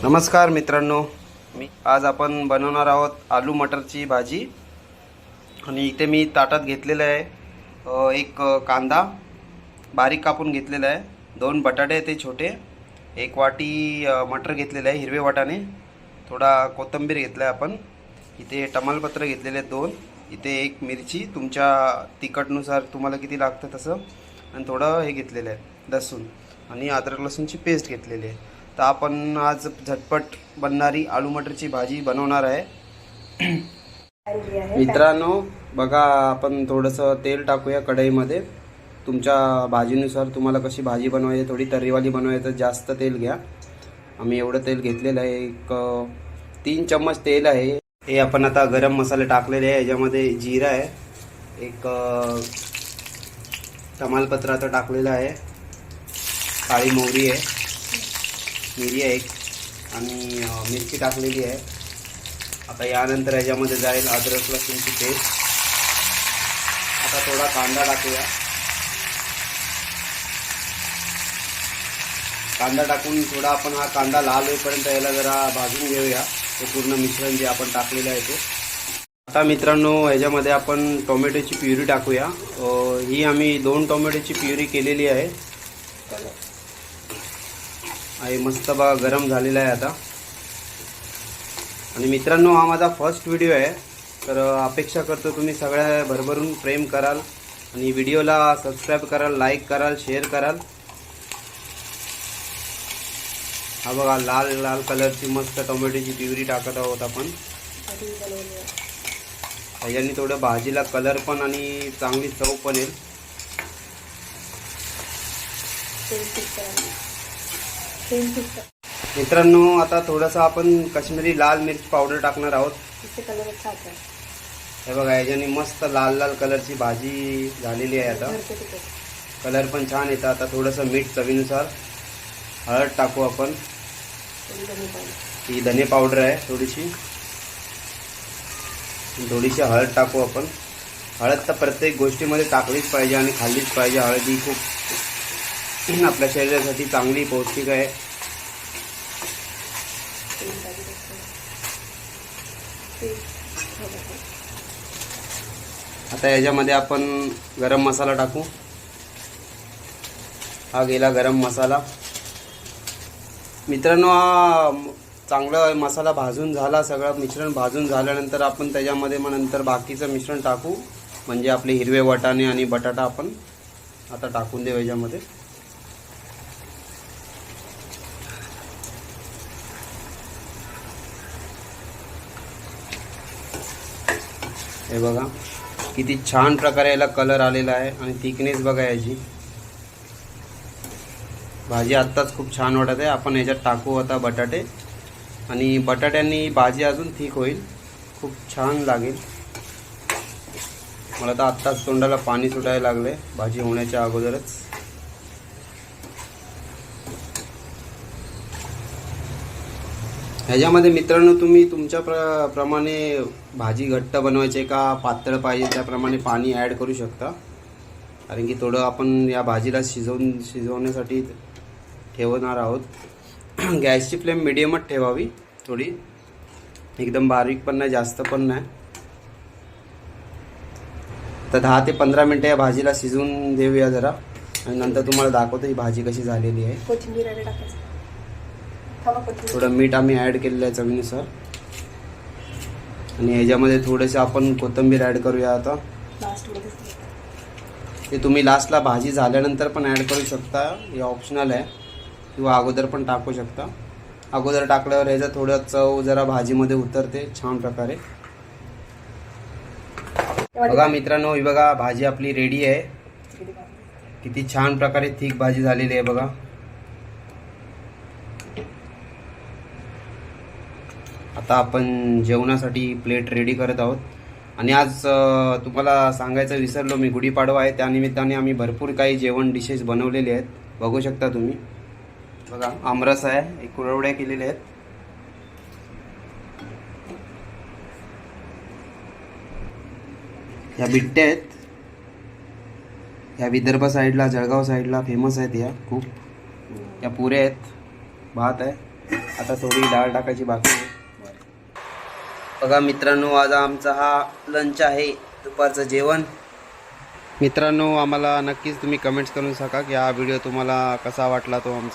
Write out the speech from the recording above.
नमस्कार मित्रांनो, आज आपण बनवणार आहोत आलू मटरची भाजी. आणि इथे मी ताटात घेतलेलं आहे एक कांदा बारीक कापून घेतलेला आहे, 2 बटाटे ते छोटे, 1 वाटी मटर घेतलेलं आहे हिरवे वाटाणे, थोडा कोथिंबीर घेतला आहे आपण, इथे तमालपत्र घेतलेले आहेत 2, इथे 1 मिरची तुमच्या तिखटनुसार तुम्हाला किती लागतं तसं, आणि थोडं हे घेतलेलं आहे लसूण आणि अद्रक लसूणची पेस्ट घेतलेली आहे. तर आपण आज झटपट बनणारी आलू मटरची भाजी बनवणार आहे. मित्रांनो बघा, आपण थोडंसं तेल टाकूया कढईमध्ये. तुमच्या भाजीनुसार तुम्हाला कशी भाजी बनवायची, थोडी तर्रीवाली बनवायची तर जास्त तेल घ्या. आम्ही एवढं तेल घेतलेलं आहे, एक 3 चम्मच तेल आहे. हे आपण आता गरम मसाले टाकलेले आहे. याच्यामध्ये जिरा आहे, एक तमालपत्र आता टाकलेलं आहे, काळी मोहरी आहे, मिरी आहे एक, आणि मिरची टाकलेली आहे. आता यानंतर याच्यामध्ये जाईल अद्रक लसूणची पेस्ट. आता थोडा कांदा टाकूया. कांदा टाकून थोडा आपण हा कांदा लाल होईपर्यंत याला जरा भाजून घेऊया, ते पूर्ण मिश्रण जे आपण टाकलेलं आहे ते. आता मित्रांनो याच्यामध्ये आपण टोमॅटोची प्युरी टाकूया. ही आम्ही 2 टोमॅटोची प्युरी केलेली आहे. मस्त बघा गरम झालेला आहे आता. आणि मित्रांनो हा माझा फर्स्ट व्हिडिओ आहे, तर अपेक्षा करतो तुम्ही सगळ्या भरभरून प्रेम कराल आणि व्हिडिओला सबस्क्राईब कराल, लाईक कराल, शेअर कराल. हा बघा लाल लाल कलरची मस्त टोमॅटोची प्युरी टाकत आहोत आपण. याने थोडं भाजीला कलर पण आणि चांगली चव पण येईल. मित्रांनो आता थोडंसं आपण काश्मीरी लाल मिर्च पावडर टाकणार आहोत. हे बघा याच्याने मस्त लाल लाल कलरची भाजी झालेली आहे. आता कलर पण छान येतं. आता थोडंसं मीठ चवीनुसार, हळद टाकू आपण, ही धने पावडर आहे थोडीशी हळद टाकू आपण. हळद तर प्रत्येक गोष्टीमध्ये टाकलीच पाहिजे आणि खाल्लीच पाहिजे. हळद ही खूप आपल्या शरीरासाठी चांगली पौष्टिक आहे. आता याच्यामध्ये आपण गरम मसाला टाकू. हा गेला गरम मसाला. मित्रांनो हा चांगला मसाला भाजून झाला, सगळं मिश्रण भाजून झाल्यानंतर आपण त्याच्यामध्ये मग नंतर बाकीचं मिश्रण टाकू. म्हणजे आपले हिरवे वाटाणे आणि बटाटा आपण आता टाकून देऊ याच्यामध्ये. हे बघा किती छान प्रकारे याला कलर आलेला आहे आणि थिकनेस बघा याची. भाजी आत्ताच खूप छान वाटत आहे. आपण याच्यात टाकू आता बटाटे, आणि बटाट्यांनी भाजी अजून थिक होईल, खूप छान लागेल. मला तर आत्ताच तोंडाला पाणी सुटायला लागले भाजी होण्याच्या अगोदरच. ह्याच्यामध्ये मित्रांनो तुम्ही तुमच्या प्रमाणे भाजी घट्ट बनवायची का पातळ पाहिजे त्याप्रमाणे पाणी ॲड करू शकता. कारण की थोडं आपण या भाजीला शिजवण्यासाठी ठेवणार आहोत. गॅसची फ्लेम मिडियमच ठेवावी, थोडी एकदम बारीक पण नाही जास्त पण नाही. तर 10 ते 15 मिनटं या भाजीला शिजवून देऊया जरा, आणि नंतर तुम्हाला दाखवतो ही भाजी कशी झालेली आहे. थोडं मीठ आम्ही ॲड केलेलं आहे चवीनुसार, आणि ह्याच्यामध्ये थोडंसं आपण कोथिंबीर ॲड करूया आता. ते तुम्ही लास्टला भाजी झाल्यानंतर पण ॲड करू शकता, हे ऑप्शनल आहे, किंवा अगोदर पण टाकू शकता. अगोदर टाकल्यावर ह्याचा थोडं चव जरा भाजीमध्ये उतरते छान प्रकारे. बघा मित्रांनो, ही बघा भाजी आपली रेडी आहे. किती छान प्रकारे थिक भाजी झालेली आहे बघा. आता आपण जेवणासाठी प्लेट रेडी करत आहोत. आणि आज तुम्हाला सांगायचं विसरलो मी, गुढीपाडवा आहे, त्यानिमित्ताने आम्ही भरपूर काही जेवण डिशेस बनवलेले आहेत. बघू शकता तुम्ही. बघा आमरस आहे, एक कुरवड्या केलेल्या आहेत. ह्या बिट्ट्या आहेत, ह्या विदर्भ साईडला, जळगाव साईडला फेमस आहेत. या खूप, या पुऱ्या आहेत, भात आहे. आता थोडी डाळ टाकायची बाकी आहे. बघा मित्रांनो, आज आमचा हा लंच आहे, दुपारचं जेवण. मित्रांनो, आम्हाला नक्कीच तुम्ही कमेंट्स करून सांगा की हा व्हिडिओ तुम्हाला कसा वाटला तो आमचा.